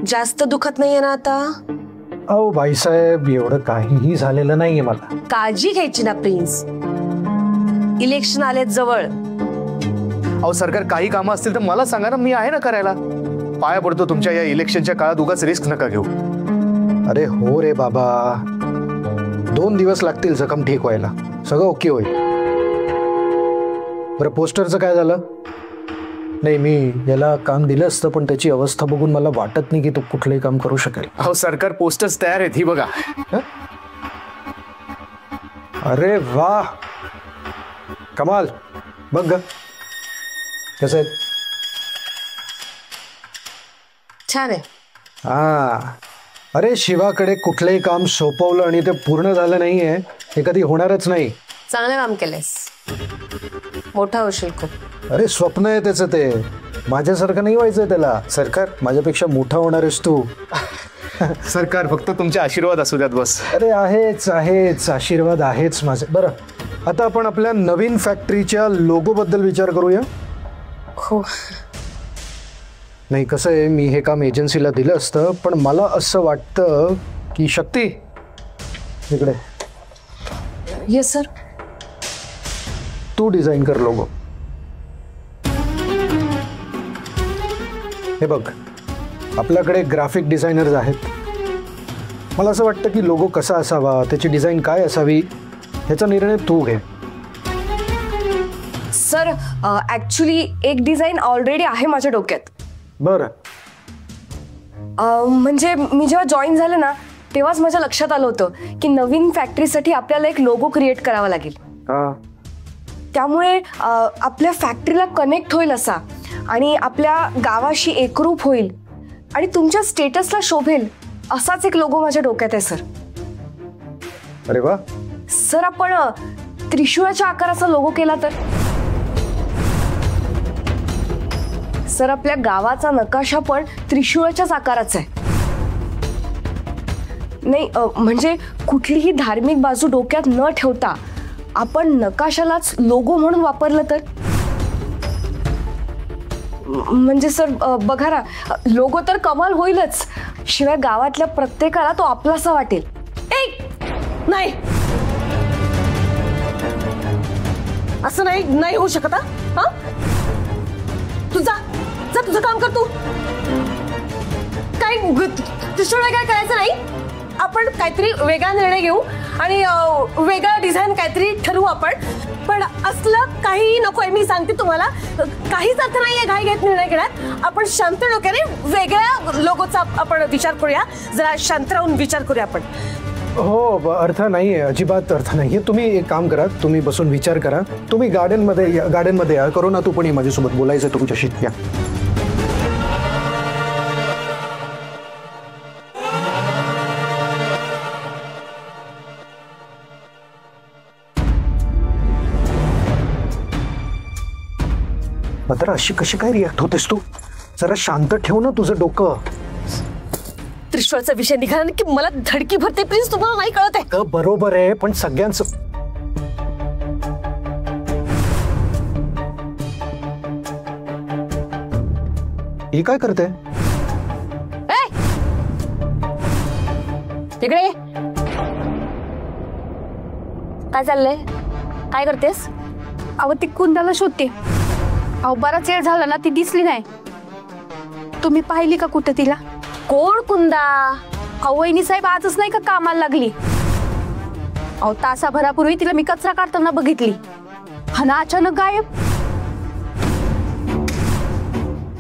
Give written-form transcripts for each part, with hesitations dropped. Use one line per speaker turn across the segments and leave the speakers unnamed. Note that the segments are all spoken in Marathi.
जास्त दुखत नाहीये ना आता?
अहो बाईसाहेब, एवढं काहीही झालेलं नाहीये मला.
काळजी घ्यायची ना प्रिन्स, इलेक्शन आलेत जवळ.
अहो सरकार, काही कामं असतील तर मला सांगा ना, मी आहे ना करायला. पाया पडतो तुमच्या या इलेक्शनच्या काळात उगाच रिस्क नका घेऊ.
अरे हो रे बाबा, 2 दिवस लागतील जखम ठीक व्हायला, सगळं ओके होईल. बरं पोस्टरचं काय झालं? नाही, मी याला काम दिलं असतं पण त्याची अवस्था बघून मला वाटत नाही की तो कुठलंही काम करू शकेल.
अहो सरकार, पोस्टर्स तयार आहेत, ही बघा.
अरे वा, कमाल. बघ ग कसं आहे.
छान आहे.
हा, अरे शिवाकडे कुठलंही काम सोपवलं आणि ते पूर्ण झालं नाहीये हे कधी होणारच नाही.
चांगलं काम केलंयस, मोठा होशील खूप.
अरे स्वप्न आहे त्याचं, ते माझ्यासारखं नाही व्हायचंय त्याला. सरकार, माझ्यापेक्षा मोठा होणार आहेस तू.
सरकार, फक्त तुमचे आशीर्वाद असू द्यात बस.
अरे आहेच आहेच, आशीर्वाद आहेच माझे. बरं, आता आपण आपल्या नवीन फॅक्टरीच्या लोगो बद्दल विचार करूया.
हो.
नाही, कसं आहे, मी हे काम एजन्सीला दिलं असतं पण मला असं वाटतं की शक्ती इकडे.
Yes sir.
तू डिझाईन कर लोगो. हे बघ, आपल्याकडे ग्राफिक डिझायनर्स आहेत. मला असं वाटतं की लोगो कसा असावा, त्याची डिझाईन काय असावी, ह्याचा निर्णय तू घे.
सर ॲक्च्युली एक डिझाईन ऑलरेडी आहे माझ्या डोक्यात.
बरं.
म्हणजे मी जेव्हा जॉईन झाले ना तेव्हाच माझ्या लक्षात आलं होतं की नवीन फॅक्टरीसाठी आपल्याला एक लोगो क्रिएट करावा लागेल. त्यामुळे आपल्या फॅक्टरीला कनेक्ट होईल असा आणि आपल्या गावाशी एकरूप होईल आणि तुमच्या स्टेटसला शोभेल असाच एक लोगो माझ्या डोक्यात आहे सर.
अरे वा.
सर, आपण त्रिशूळाच्या आकाराचा लोगो केला तर? सर, आपल्या गावाचा नकाशा पण त्रिशूळाच्याच आकाराचा आहे. नाही म्हणजे कुठलीही धार्मिक बाजू डोक्यात न ठेवता आपण नकाशालाच लोगो म्हणून वापरलं तर? म्हणजे सर बघा ना, लोगो तर कमाल होईलच, शिवाय गावातल्या प्रत्येकाला तो आपलासा वाटेल.
नाही, असं नाही होऊ शकत. हा, तू जा, तुझं काम कर. तू काय त्रिशूळ काय करायचं नाही. आपण काहीतरी वेगळा निर्णय घेऊ आणि वेगळा डिझाईन काहीतरी ठरवू आपण. पण असलं काही नकोय, मी सांगते तुम्हाला. काहीच अर्थ नाहीये घाई घेत निर्णय घेण्यात. आपण शांत डोक्याने वेगळ्या लोगोचा आपण विचार करूया. जरा शांत राहून विचार करूया आपण.
हो, अर्थ नाहीये, अजिबात अर्थ नाहीये. तुम्ही एक काम करा, तुम्ही बसून विचार करा. तुम्ही गार्डनमध्ये या. करू ना, तू पण माझ्यासोबत बोलायचं तुमच्याशी. या. मात्र अशी कशी काय रिॲक्ट होतेस तू? जरा शांत ठेव ना तुझं डोकं.
त्रिशूळाचा विषय निघाला की मला धडकी भरते. प्लीज, तुम्हाला नाही कळत आहे?
बरोबर आहे, पण सगळ्यांचं. ही काय करते?
तिकडे काय चाललंय? काय करतेस?
अहो, ती कुंदाला शोधते. अहो, बराच वेळ झाला ना, ती दिसली नाही. तुम्ही पाहिली का कुठं तिला?
कोण कुंदा?
अहो, वहिनी साहेब आजच नाही का कामाला लागली? अहो, तासाभरापूर्वी तिला मी कचरा काढताना बघितली. हा ना, अचानक गायब.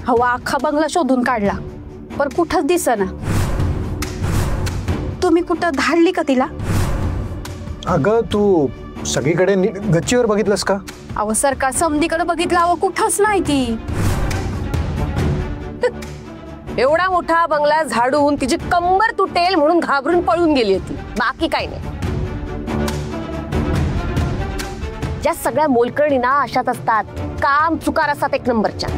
हवा अख्खा बंगला शोधून काढला पण कुठंच दिसेना. तुम्ही कुठं धाडली का तिला?
अगं, तू सगळीकडे गच्चीवर बघितलंस का?
अहो, सरकार समधीकडे बघितलं, अहो कुठंच नाही ती.
एवढा मोठा बंगला झाडून तिची कंबर तुटेल म्हणून घाबरून पळून गेली होती, बाकी काही नाही. ज्या सगळ्या मोलकरणी ना अशाच असतात, काम चुकार असतात एक नंबरच्या.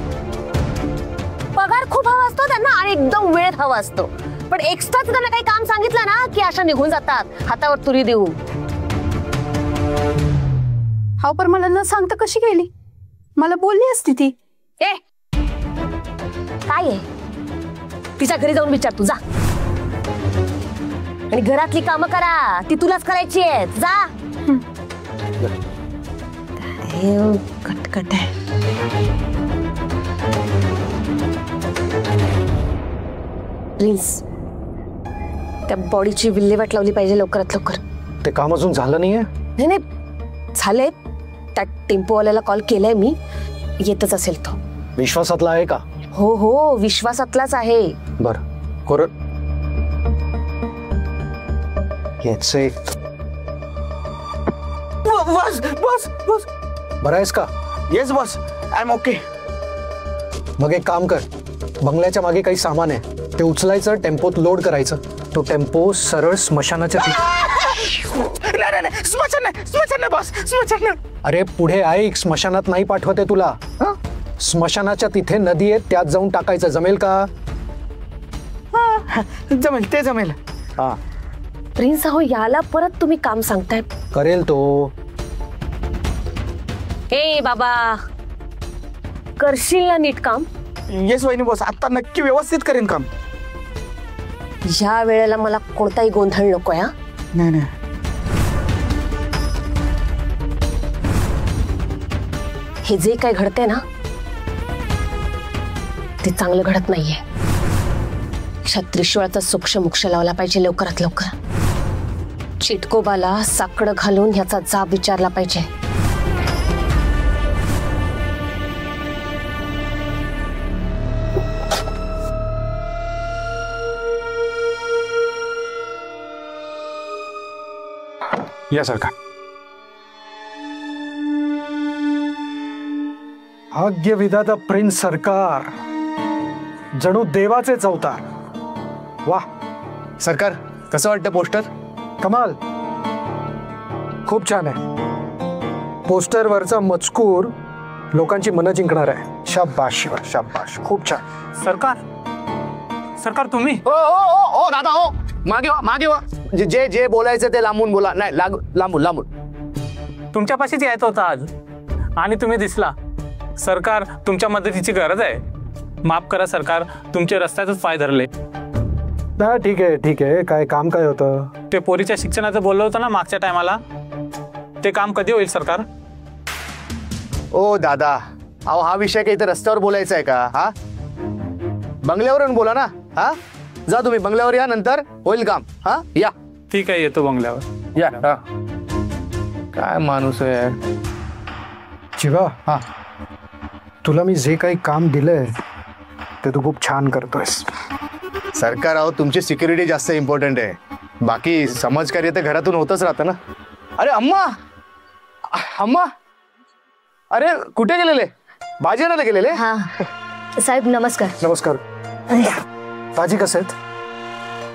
पगार खूप हवा असतो त्यांना आणि एकदम वेळेत हवा असतो, पण एक्स्ट्राच त्यांना काही काम सांगितलं ना की अशा निघून जातात हातावर तुरी देऊन.
हा, पण मला न सांगता कशी गेली? मला बोलली असती ती.
काय आहे? तिच्या घरी जाऊन विचार तू जा. आणि घरातली कामं करा, ती तुलाच करायची आहेत. जा. हे कटकट आहे. प्रिन्स, त्या बॉडीची विल्हेवाट लावली पाहिजे लवकरात लवकर.
ते काम अजून झालं नाहीये?
नाही नाही झालंय. त्या टेम्पोवाल्याला कॉल केलाय मी, येतच असेल तो.
विश्वासातला आहे का?
हो हो, विश्वासातलाच आहे.
बर कोर याचे
बस बस बस.
बरं आहेस का?
Yes boss, I am okay.
मग एक काम कर, बंगल्याच्या मागे काही सामान आहे, ते उचलायचं, टेम्पोत लोड करायचं. तो टेम्पो सरळ स्मशानाच्या
नाही स्मशान नाही बॉस, स्मशान नाही.
अरे पुढे ऐक, स्मशानात नाही पाठवते तुला. स्मशानाच्या तिथे नदी आहे, त्यात जाऊन टाकायचं. जमेल का?
जमेल, ते जमेल.
हा
प्रिन्स, अहो याला परत तुम्ही काम सांगताय.
करेल तो.
हे बाबा, करशील ना नीट काम?
येस वहिनी बॉस, आता नक्की व्यवस्थित करेन काम.
ह्या वेळेला मला कोणताही गोंधळ नकोय. हा
नाही नाही.
हे जे काय घडते ना, ते चांगलं घडत नाहीये. त्रिशूळाचा सूक्ष्म मोक्ष लावला पाहिजे लवकरात लवकर. चिटकोबाला साकडं घालून ह्याचा जाब विचारला पाहिजे.
या सरकार. भाग्य विधाता प्रिन्स सरकार, जणू देवाचेच अवतार. वाह
सरकार, कसं वाटतं पोस्टर?
कमाल, खूप छान आहे. पोस्टरवरचा मजकूर लोकांची मनं जिंकणार आहे. शाबाश शिवा, शाबाश, खूप छान.
सरकार, सरकार तुम्ही?
ओ ओ ओ दादा, ओ मागे वा, मागे वा. जे जे बोलायचं ते लांबून बोला. नाही लांबून लांबून.
तुमच्यापाशीच यायचं होतं आज आणि तुम्ही दिसला. सरकार, तुमच्या मदतीची गरज आहे. माफ करा सरकार, तुमचे रस्त्यातच पाय धरले.
ना ठीक आहे ठीक आहे. काय काम काय होतं?
ते पोरीच्या शिक्षणाचं बोललो होतं ना मागच्या टायमाला, ते काम कधी होईल सरकार?
ओ दादा, अहो हा विषय काही तर रस्त्यावर बोलायचा आहे का? हा, बंगल्यावरून बोला ना. हा, जा तुम्ही बंगल्यावर या, नंतर होईल काम. हा या.
ठीक आहे, येतो बंगल्यावर.
या. काय माणूस आहे.
शिवा,
हा,
तुला मी जे काही काम दिलंय ते तू खूप छान करतोयस.
सरकार, अहो तुमची सिक्युरिटी जास्त इम्पॉर्टंट आहे. बाकी समाजकार्य तर घरातून होतच राहतं ना. अरे अम्मा, अम्मा, अरे कुठे गेलेले? भाजी आणायला गेलेले?
हा साहेब, नमस्कार.
नमस्कार. ताजी कसं आहेत?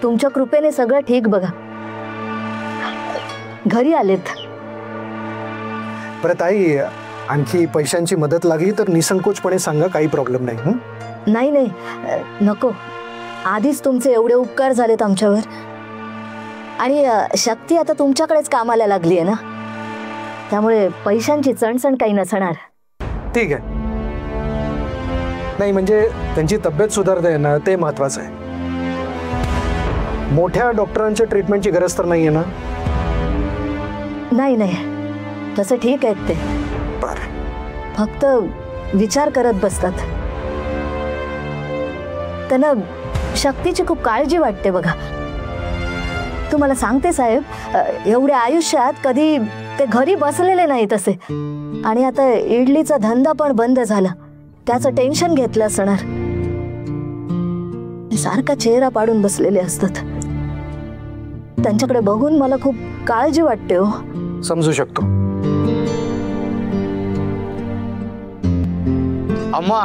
तुमच्या कृपेने सगळं ठीक बघा. घरी आलेत.
बरं ताई, आणखी पैशांची मदत लागली तर निसंकोचपणे सांगा, काही प्रॉब्लेम नाही.
नाही नाही, नको. आधीच तुमचे एवढे उपकार झालेत आमच्यावर. आणि शक्ती आता तुमच्याकडेच कामाला लागली आहे ना, त्यामुळे पैशांची चणचण काही नसणार.
ठीक आहे. नाही म्हणजे त्यांची तब्येत सुधारते ना, ते महत्वाचं आहे. मोठ्या डॉक्टरांच्या ट्रीटमेंटची गरज तर नाहीये ना?
नाही नाही, तसं ठीक आहेत ते. फक्त विचार करत बसतात. त्यांना शक्तीची खूप काळजी वाटते बघा. तुम्हाला सांगते साहेब, एवढ्या आयुष्यात कधी ते घरी बसलेले नाही तसे. आणि आता इडलीचा धंदा पण बंद झाला, त्याचं टेन्शन घेतलं असणार. सारखा चेहरा पाडून बसलेले असतात. त्यांच्याकडे बघून मला खूप काळजी वाटते हो.
समजू शकतो.
अम्मा,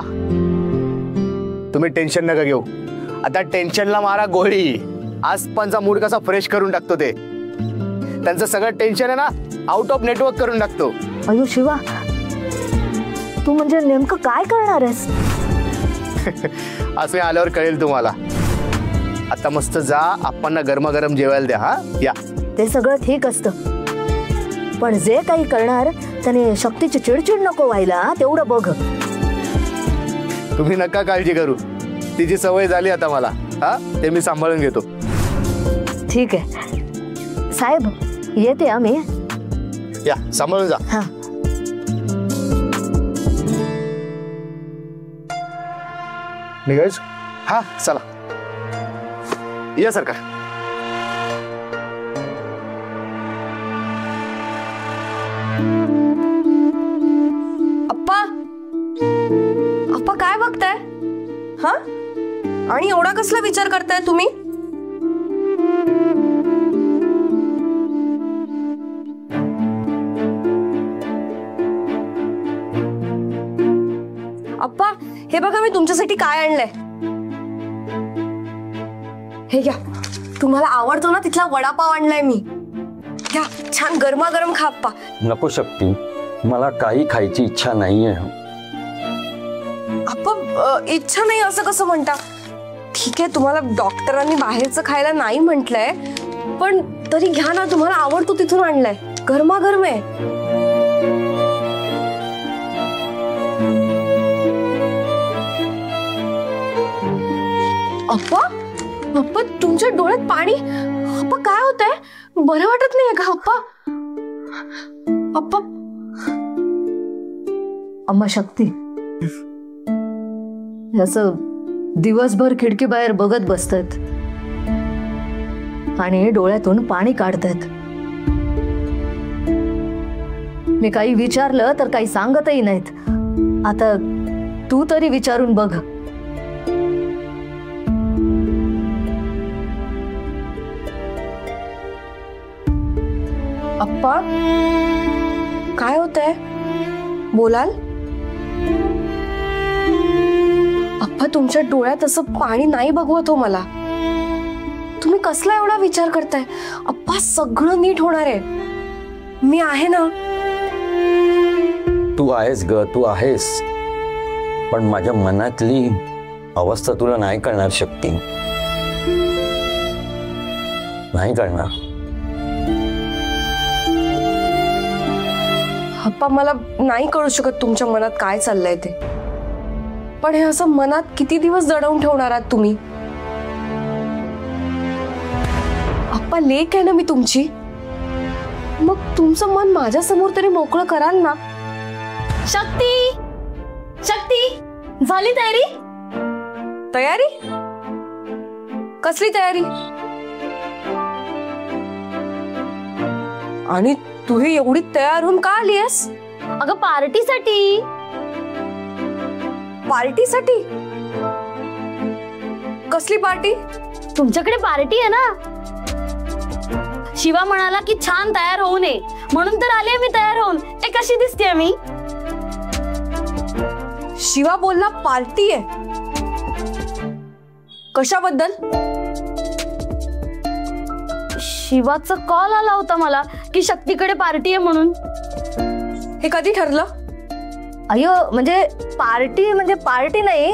तुम्ही टेन्शन नका घेऊ. आता टेन्शनला मारा गोळी. आजपानचा मूड कसा फ्रेश करून टाकतो ते. त्यांचं सगळं टेन्शन आहे ना, आउट ऑफ नेटवर्क करून टाकतो.
अयो शिवा, तू म्हणजे नेमकं काय करणार आहेस?
असं आल्यावर कळेल तुम्हाला. आता मस्त जा, आप्पांना गरमागरम जेवायला द्या. हा या.
ते सगळं ठीक असतं, पण जे काही करणार त्याने शक्तीची चिडचिड नको व्हायला, तेवढं बघ.
तुम्ही नका काळजी करू, तिची सवय झाली आता मला. हा ते मी सांभाळून घेतो.
ठीक आहे साहेब, येते आम्ही.
या सांभाळून जा.
हा.
निघायच.
हा चला या सरकार.
अप्पा अप्पा काय बघताय? हा, आणि एवढा कसला विचार करताय तुम्ही? अप्पा हे बघा मी तुमच्यासाठी काय आणलंय. हे घ्या, तुम्हाला आवडतो ना तिथला वडापाव आणलाय मी. घ्या, छान गरमागरम खा अप्पा.
नको शक्ती, मला काही खायची इच्छा नाहीये.
अप्पा इच्छा नाही असं कसं म्हणता? ठीक आहे, तुम्हाला डॉक्टरांनी बाहेरचं खायला नाही म्हटलंय, पण तरी घ्या ना, तुम्हाला आवडतो तिथून आणलाय, गरमागरम आहे. अप्पा अप्पा तुमच्या डोळ्यात पाणी. अप्पा काय होतंय? बरं वाटत नाहीये का अप्पा? अप्पा.
अम्मा शक्ती, असं दिवसभर खिडकी बाहेर बघत बसतात आणि डोळ्यातून पाणी काढतात. मी काही विचारलं तर काही सांगतही नाहीत. आता तू तरी विचारून बघ.
अप्पा काय होतंय? बोलाल? अप्पा तुमच्या डोळ्यात असं पाणी नाही बघवत हो मला. तुम्ही कसला एवढा विचार करताय? अप्पा सगळं नीट होणार आहे, मी आहे ना.
तू आहेस ग, तू आहेस, पण माझ्या मनातली अवस्था तुला नाही कळणार शक्ती, नाही कळणार.
अप्पा मला नाही कळू शकत तुमच्या मनात काय चाललंय ते, पण हे असं मनात किती दिवस जडवून ठेवणार आहात तुम्ही? अप्पा लेक आहे ना मी तुमची, मग तुमचं मन माझ्या समोर तरी मोकळं कराल ना.
शक्ती, शक्ती झाली तयारी?
तयारी? कसली तयारी? आणि तू ही एवढी तयार होऊन का आलीयस?
अगं पार्टीसाठी.
पार्टीसाठी? कसली पार्टी?
तुमच्याकडे पार्टी आहे ना. शिवा म्हणाला की छान तयार होऊ नये, म्हणून तर आले मी तयार होऊन. ए कशी दिसते मी?
शिवा बोलला पार्टी आहे. कशाबद्दल?
शिवाचा कॉल आला होता मला की शक्तीकडे पार्टी आहे म्हणून.
हे कधी ठरलं?
अयो म्हणजे पार्टी नाही,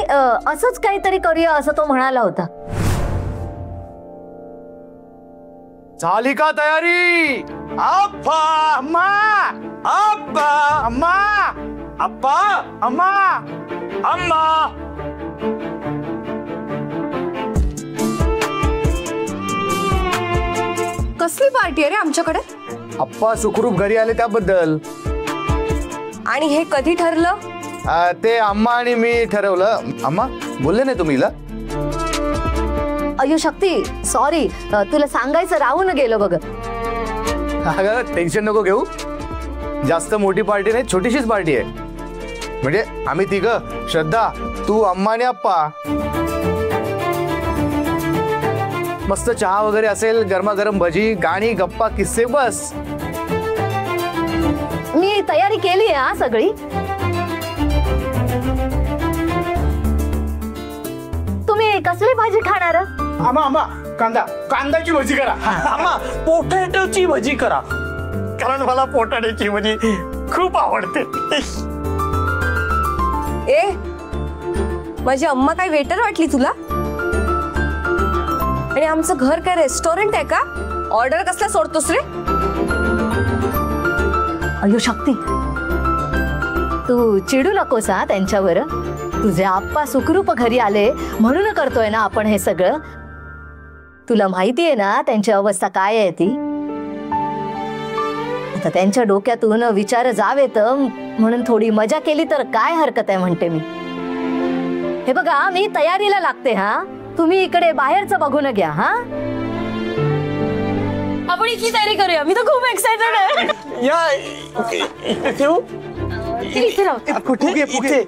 असंच काहीतरी करूया असं तो म्हणाला होता.
झाली का तयारी? अप्पा अम्मा, अप्पा अम्मा, अप्पा अम्मा, अम्मा.
कसली पार्टी आहे रे आमच्याकडे?
अप्पा सुखरूप घरी आले त्याबद्दल.
आणि हे कधी ठरलं?
ते अम्मा आणि मी ठरवलं. अम्मा बोलले नाही तुम्हीला?
अयो शक्ती सॉरी, तुला सांगायचं राहून गेलो बघ.
अगं टेन्शन नको घेऊ, जास्त मोठी पार्टी नाही, छोटीशीच पार्टी आहे. म्हणजे आम्ही तिघं, श्रद्धा, तू, अम्मा आणि अप्पा. मस्त चहा वगैरे असेल, गरमागरम भजी, गाणी, गप्पा, किस्से, बस.
मी तयारी केली आहे हा सगळी. तुम्ही कसली भाजी खाणार?
आम्हा कांदाची भजी करा.
आम्हा पोटॅटोची भजी करा,
कारण मला पोटाड्याची भजी खूप आवडते.
ए माझी अम्मा काय वेटर वाटली तुला? आणि आमचं घर काय रेस्टॉरंट आहे का? ऑर्डर कसला सोडतोस रे?
अयो शक्ती, तू चिडू नकोस हा त्यांच्यावर. तुझे आप्पा सुखरूप घरी आले म्हणून करतोय ना आपण हे सगळं. तुला माहिती आहे ना त्यांची अवस्था काय आहे ती. आता त्यांच्या डोक्यातून विचार जावेत म्हणून थोडी मजा केली तर काय हरकत आहे म्हणते मी. हे बघा मी तयारीला लागते हा. तुम्ही इकडे बाहेरचं बघून घ्या हा.
आपण इथली तयारी करूया. मी तर खूप एक्साइटेड आहे. इथे राहू.
कुठे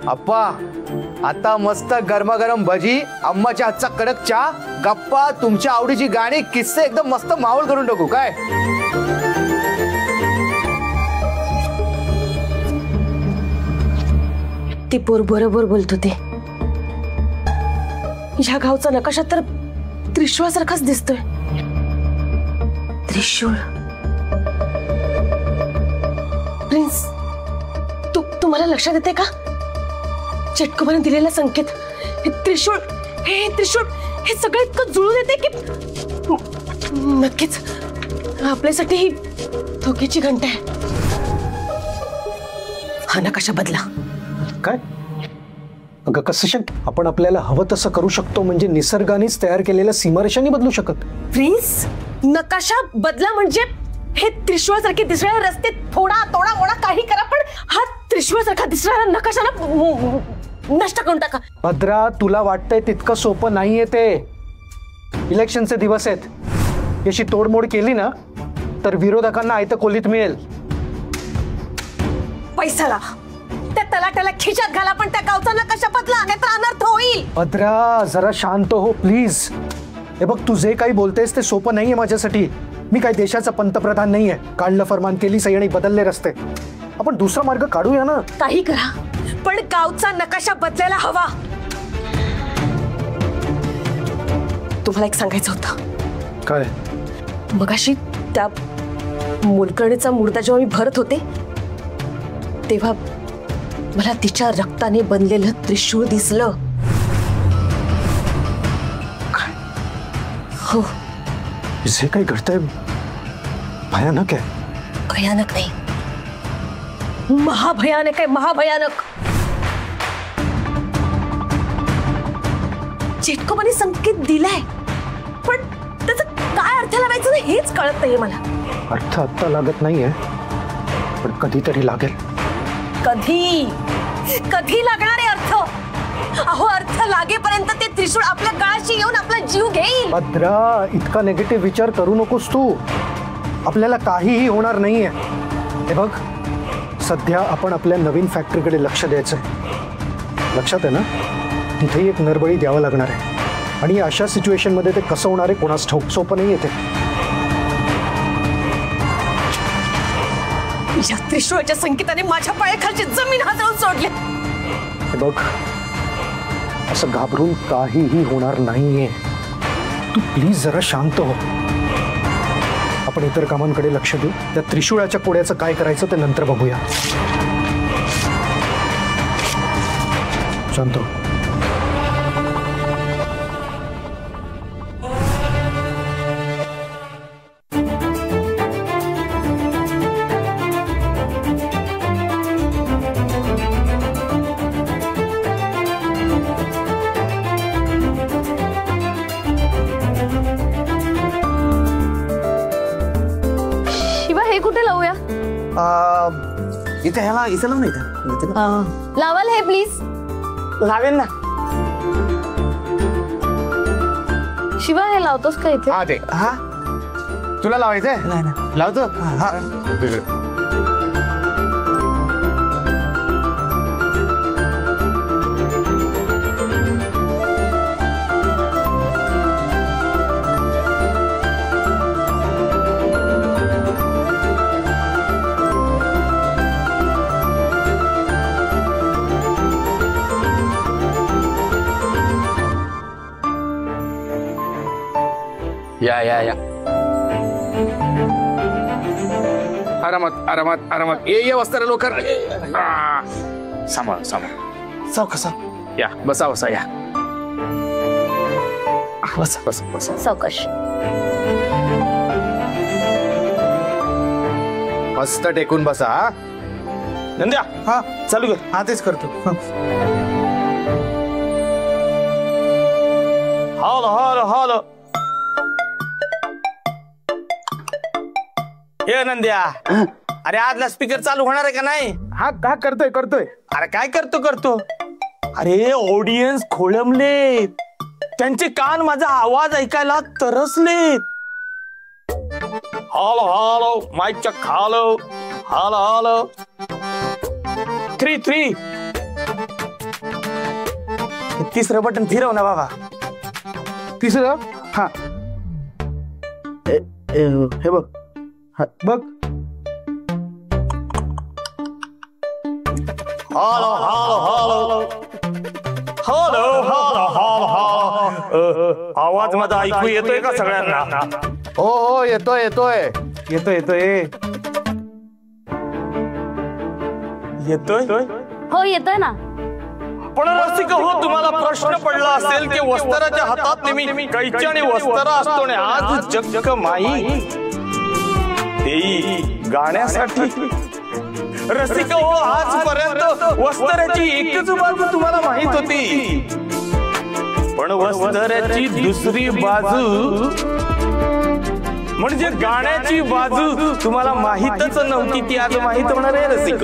अप्पा आता मस्त गरमागरम भजी, अम्माच्या हातचा कडक चहा, गप्पा, तुमच्या आवडीची गाणी, किस्से, एकदम मस्त माहोल करून टाकू काय.
ती पोर बरोबर बोलत होते. ह्या गावचा नकाशा तर त्रिशूळासारखाच दिसतोय. त्रिशूळ. प्रिन्स, तुम्हाला लक्षात येते का चेटकोबाने दिलेला संकेत? हे त्रिशूळ हे सगळं इतकं जुळून येते की नक्कीच आपल्यासाठी ही धोक्याची घंटा आहे. हा नकाशा बदला.
काय? अगं कसं शक्य? आपण आपल्याला हवं तसं करू शकतो म्हणजे निसर्गानेच तयार केलेल्या सीमारेषांनी बदलू शकत.
प्रिन्स, नकाशा बदला म्हणजे हे त्रिशूळासारखे दिसणारे रस्ते थोडा तोडा मोडा काही करा, पण हा त्रिशूळासारखा दिसणारा नकाशाला नष्ट करून टाका.
भद्रा, तुला वाटतंय तितकं सोपं नाहीये ते. इलेक्शनचे दिवस आहेत. याची तोडमोड केली ना तर विरोधकांना आयतं खोलीत मिळेल.
पैसाला त्या तलाट्याला खिशात घाला, पण त्या गावचा नकाशा बदला नाहीतर अनर्थ होईल.
भद्रा, जरा शांत हो प्लीज. हे बघ, तू जे काही बोलतेस ते सोपं नाहीये माझ्यासाठी. मी काही देशाचा पंतप्रधान नाहीये. काढलं फरमान, केली सही आणि बदलले रस्ते. आपण दुसरा मार्ग काढूया ना.
काही करा, पण गावचा नकाशा बदलायला हवा. तुम्हाला एक सांगायचं होतं.
काय?
मगाशी त्या मोलकर्णीचा मुर्दा जेव्हा मी भरत होते तेव्हा मला तिच्या रक्ताने बनलेलं त्रिशूळ दिसलं. हो,
जे काही घडतंय भयानक आहे.
भयानक नाही, महाभयानक आहे. महाभयानक. चेटकोबाने संकेत दिलाय, पण त्याचा काय अर्थ लावायचा ना हेच कळत नाहीये मला.
अर्थ आता लागत नाहीये, पण कधीतरी लागेल.
कधी लागणार आहे अर्थ? अहो, अर्थ लागेपर्यंत ते त्रिशूळ आपल्या गळाशी येऊन आपला जीव घेईल.
भद्रा, इतका निगेटिव्ह विचार करू नकोस तू. आपल्याला काहीही होणार नाहीये. हे बघ, सध्या आपण आपल्या नवीन फॅक्टरीकडे लक्ष द्यायचंय. लक्षात आहे ना? तिथेही एक नरबळी द्यावा लागणार आहे. आणि अशा सिच्युएशन मध्ये ते कसं होणार आहे कोणास ठाऊक. सोपं नाही येते.
या त्रिशूळाच्या संकेताने माझ्या पायाखालची जमीन हादरवून सोडली.
हे बघ, असं घाबरून काहीही होणार नाहीये. तू प्लीज जरा शांत हो. आपण इतर कामांकडे लक्ष देऊ. त्या त्रिशूळाच्या कोड्याचं काय करायचं ते नंतर बघूया. शांत हो.
कुठे लावूया?
इथे ह्याला इथे लावून इथे
लावाल हे प्लीज.
लावेल ना.
शिवा, हे लावतोस का इथे?
हा, ते हा तुला लावायचंय?
नाही ना.
लावतो. हा,
या या या.
आरामात आरामात आरामात. ये वस्त्र लवकर. सांभाळ सांभाळ.
साव कसा?
या, बसा बसा. या, बस बस बस.
सावकाश.
मस्त टेकून बसा. हा
नंद्या हा चालू कर. हा तेच करतो. Hello hello hello. हे नंद्या, अरे आजला स्पीकर चालू होणार आहे का नाही?
हा हा करतोय करतोय.
अरे काय करतो? अरे ऑडियन्स खोळंबले, त्यांचे कान माझा आवाज ऐकायला तरसलेत. Hello hello mike check. Hello hello hello. 3 तिसरं बटन फिरव ना बाबा.
तिसरं. हा हे बघ. हा, बघ.
Hello hello hello hello hello hello. आवाज माझा ऐकू येतोय का सगळ्यांना?
हो हो येतोय येतोय.
येतोय.
हो येतोय ना.
पण रसिक हो, तुम्हाला प्रश्न पडला असेल की वस्त्राच्या हातात नेहमी कैची आणि वस्त्र असतो आणि आज जग माई ते गाण्यासाठी. रसिक हो, आजपर्यंत वस्त्राची एकच बाजू तुम्हाला माहित होती, पण वस्त्राची दुसरी बाजू म्हणजे गाण्याची बाजू तुम्हाला माहीतच नव्हती. ती आज माहीत होणार आहे रसिक.